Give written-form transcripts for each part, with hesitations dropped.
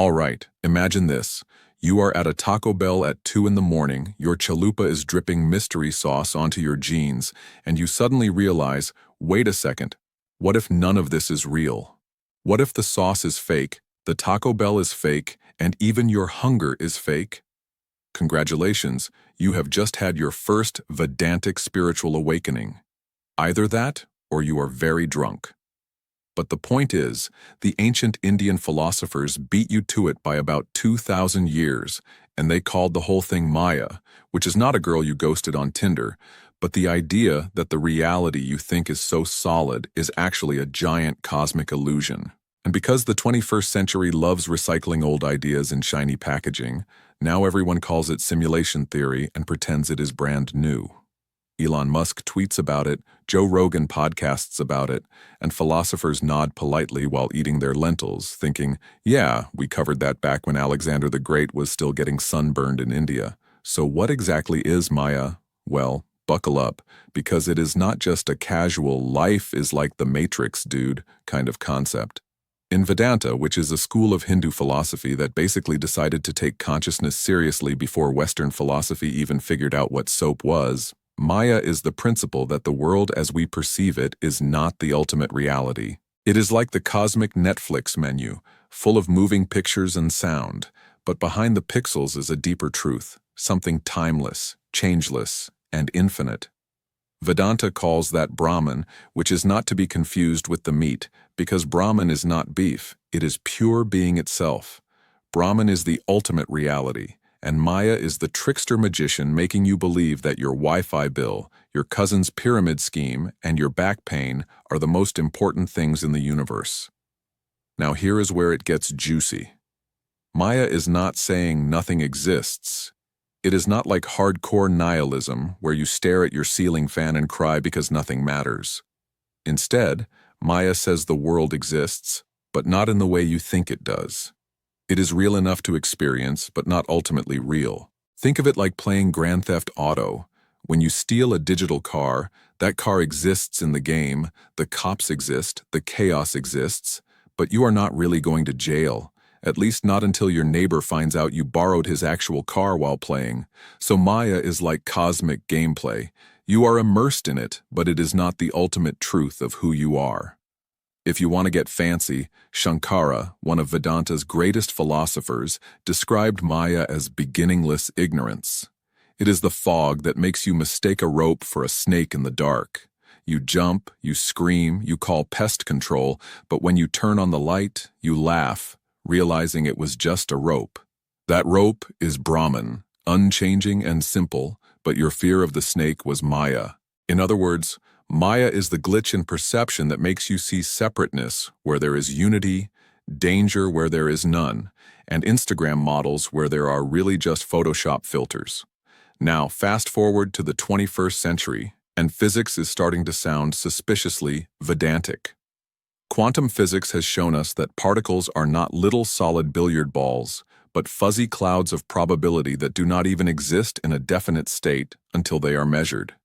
All right, imagine this. You are at a Taco Bell at 2 in the morning, your chalupa is dripping mystery sauce onto your jeans, and you suddenly realize, wait a second, what if none of this is real? What if the sauce is fake, the Taco Bell is fake, and even your hunger is fake? Congratulations, you have just had your first Vedantic spiritual awakening. Either that, or you are very drunk. But the point is, the ancient Indian philosophers beat you to it by about 2,000 years, and they called the whole thing Maya, which is not a girl you ghosted on Tinder, but the idea that the reality you think is so solid is actually a giant cosmic illusion. And because the 21st century loves recycling old ideas in shiny packaging, now everyone calls it simulation theory and pretends it is brand new. Elon Musk tweets about it, Joe Rogan podcasts about it, and philosophers nod politely while eating their lentils, thinking, yeah, we covered that back when Alexander the Great was still getting sunburned in India. So what exactly is Maya? Well, buckle up, because it is not just a casual life is like the Matrix, dude, kind of concept. In Vedanta, which is a school of Hindu philosophy that basically decided to take consciousness seriously before Western philosophy even figured out what soap was, Maya is the principle that the world as we perceive it is not the ultimate reality. It is like the cosmic Netflix menu, full of moving pictures and sound, but behind the pixels is a deeper truth, something timeless, changeless, and infinite. Vedanta calls that Brahman, which is not to be confused with the meat, because Brahman is not beef, it is pure being itself. Brahman is the ultimate reality. And Maya is the trickster magician making you believe that your Wi-Fi bill, your cousin's pyramid scheme, and your back pain are the most important things in the universe. Now here is where it gets juicy. Maya is not saying nothing exists. It is not like hardcore nihilism where you stare at your ceiling fan and cry because nothing matters. Instead, Maya says the world exists, but not in the way you think it does. It is real enough to experience, but not ultimately real. Think of it like playing Grand Theft Auto. When you steal a digital car, that car exists in the game, the cops exist, the chaos exists, but you are not really going to jail, at least not until your neighbor finds out you borrowed his actual car while playing. So Maya is like cosmic gameplay. You are immersed in it, but it is not the ultimate truth of who you are. If you want to get fancy, Shankara, one of Vedanta's greatest philosophers, described Maya as beginningless ignorance. It is the fog that makes you mistake a rope for a snake in the dark. You jump, you scream, you call pest control, but when you turn on the light, you laugh, realizing it was just a rope. That rope is Brahman, unchanging and simple, but your fear of the snake was Maya. In other words, Maya is the glitch in perception that makes you see separateness where there is unity, danger where there is none, and Instagram models where there are really just Photoshop filters. Now, fast forward to the 21st century, and physics is starting to sound suspiciously Vedantic. Quantum physics has shown us that particles are not little solid billiard balls, but fuzzy clouds of probability that do not even exist in a definite state until they are measured.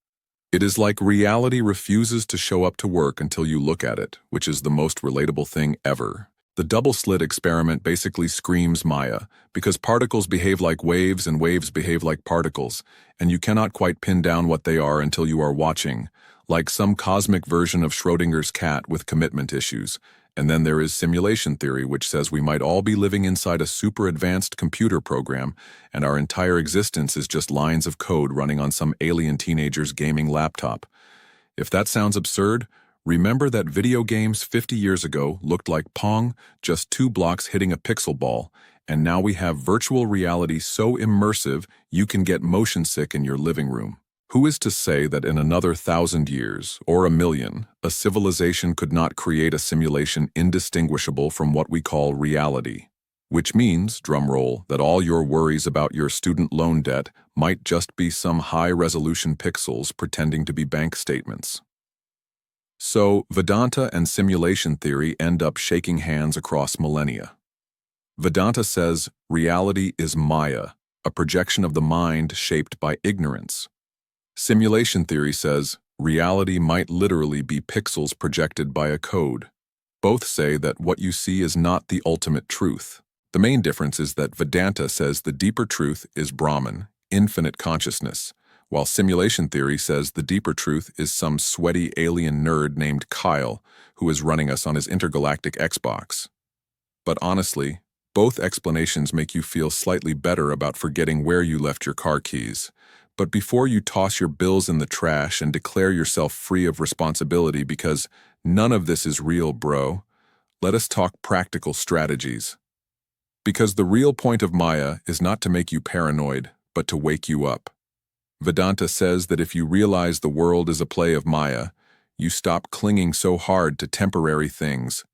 It is like reality refuses to show up to work until you look at it, which is the most relatable thing ever. The double-slit experiment basically screams Maya, because particles behave like waves and waves behave like particles, and you cannot quite pin down what they are until you are watching, like some cosmic version of Schrodinger's cat with commitment issues. And then there is simulation theory, which says we might all be living inside a super advanced computer program, and our entire existence is just lines of code running on some alien teenager's gaming laptop. If that sounds absurd, remember that video games 50 years ago looked like Pong, just 2 blocks hitting a pixel ball, and now we have virtual reality so immersive you can get motion sick in your living room. Who is to say that in another 1,000 years, or 1,000,000, a civilization could not create a simulation indistinguishable from what we call reality? Which means, drumroll, that all your worries about your student loan debt might just be some high-resolution pixels pretending to be bank statements. So, Vedanta and simulation theory end up shaking hands across millennia. Vedanta says reality is Maya, a projection of the mind shaped by ignorance. Simulation theory says reality might literally be pixels projected by a code. Both say that what you see is not the ultimate truth. The main difference is that Vedanta says the deeper truth is Brahman, infinite consciousness, while simulation theory says the deeper truth is some sweaty alien nerd named Kyle who is running us on his intergalactic Xbox. But honestly, both explanations make you feel slightly better about forgetting where you left your car keys. But before you toss your bills in the trash and declare yourself free of responsibility because none of this is real, bro, let us talk practical strategies. Because the real point of Maya is not to make you paranoid, but to wake you up. Vedanta says that if you realize the world is a play of Maya, you stop clinging so hard to temporary things.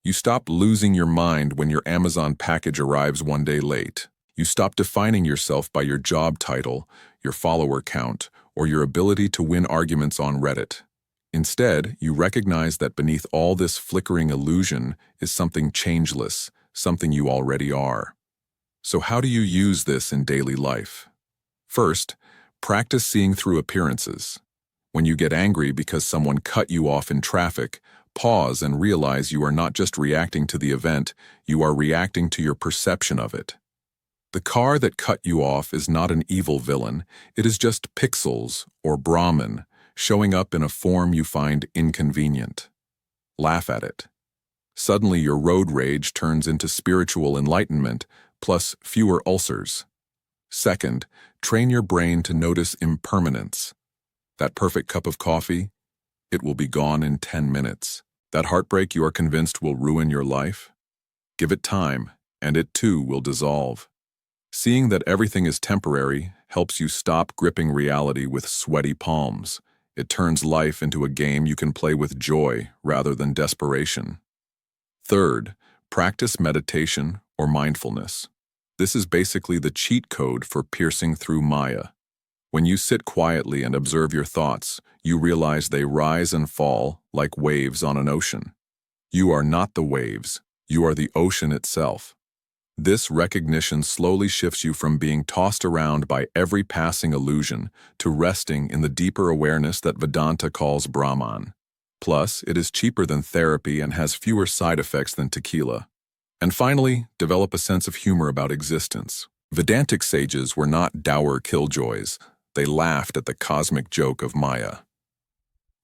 You stop losing your mind when your Amazon package arrives one day late. You stop defining yourself by your job title, your follower count, or your ability to win arguments on Reddit. Instead, you recognize that beneath all this flickering illusion is something changeless, something you already are. So how do you use this in daily life? First, practice seeing through appearances. When you get angry because someone cut you off in traffic, pause and realize you are not just reacting to the event, you are reacting to your perception of it. The car that cut you off is not an evil villain, it is just pixels, or Brahman, showing up in a form you find inconvenient. Laugh at it. Suddenly your road rage turns into spiritual enlightenment, plus fewer ulcers. Second, train your brain to notice impermanence. That perfect cup of coffee, it will be gone in 10 minutes. That heartbreak you are convinced will ruin your life? Give it time, and it too will dissolve. Seeing that everything is temporary helps you stop gripping reality with sweaty palms. It turns life into a game you can play with joy rather than desperation. Third, practice meditation or mindfulness. This is basically the cheat code for piercing through Maya. When you sit quietly and observe your thoughts, you realize they rise and fall like waves on an ocean. You are not the waves, you are the ocean itself. This recognition slowly shifts you from being tossed around by every passing illusion to resting in the deeper awareness that Vedanta calls Brahman. Plus, it is cheaper than therapy and has fewer side effects than tequila. And finally, develop a sense of humor about existence. Vedantic sages were not dour killjoys. They laughed at the cosmic joke of Maya.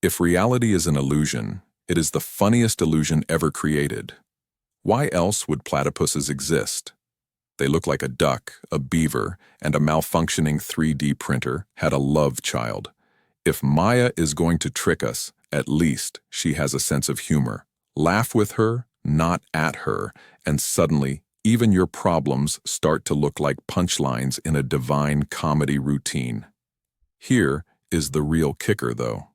If reality is an illusion, it is the funniest illusion ever created. Why else would platypuses exist? They look like a duck, a beaver, and a malfunctioning 3D printer had a love child. If Maya is going to trick us, at least she has a sense of humor. Laugh with her, not at her, and suddenly, even your problems start to look like punchlines in a divine comedy routine. Here is the real kicker, though.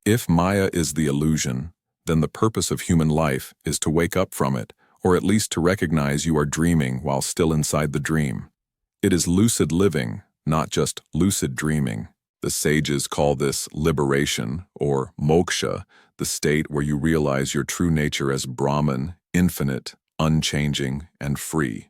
If Maya is the illusion, then the purpose of human life is to wake up from it, or at least to recognize you are dreaming while still inside the dream. It is lucid living, not just lucid dreaming. The sages call this liberation, or moksha, the state where you realize your true nature as Brahman, infinite, unchanging, and free.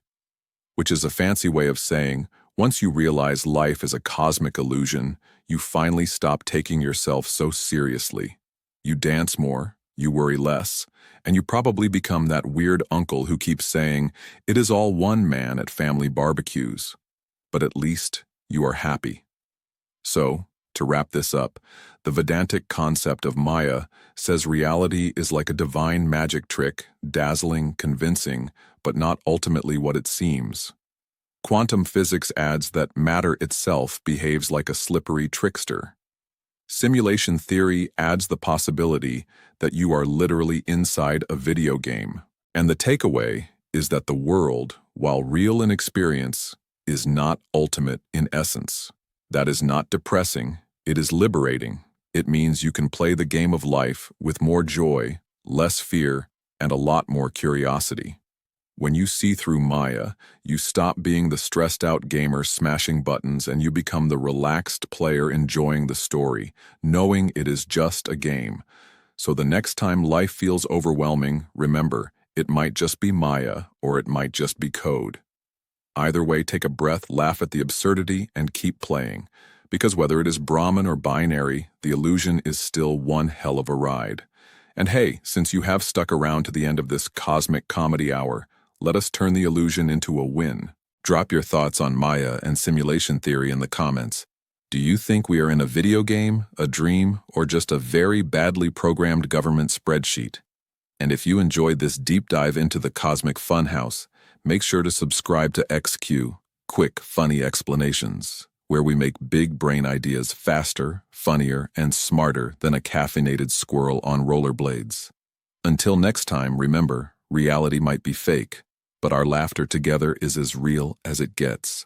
Which is a fancy way of saying, once you realize life is a cosmic illusion, you finally stop taking yourself so seriously. You dance more, you worry less, and you probably become that weird uncle who keeps saying, "It is all one man" at family barbecues. But at least you are happy. So, to wrap this up, the Vedantic concept of Maya says reality is like a divine magic trick, dazzling, convincing, but not ultimately what it seems. Quantum physics adds that matter itself behaves like a slippery trickster. Simulation theory adds the possibility that you are literally inside a video game. And the takeaway is that the world, while real in experience, is not ultimate in essence. That is not depressing, it is liberating. It means you can play the game of life with more joy, less fear, and a lot more curiosity. When you see through Maya, you stop being the stressed-out gamer smashing buttons and you become the relaxed player enjoying the story, knowing it is just a game. So the next time life feels overwhelming, remember, it might just be Maya or it might just be code. Either way, take a breath, laugh at the absurdity, and keep playing. Because whether it is Brahman or binary, the illusion is still one hell of a ride. And hey, since you have stuck around to the end of this cosmic comedy hour, Let us turn the illusion into a win. Drop your thoughts on Maya and simulation theory in the comments. Do you think we are in a video game, a dream, or just a very badly programmed government spreadsheet? And if you enjoyed this deep dive into the cosmic funhouse, make sure to subscribe to XQ, Quick, Funny Explanations, where we make big brain ideas faster, funnier, and smarter than a caffeinated squirrel on rollerblades. Until next time, remember, reality might be fake, but our laughter together is as real as it gets.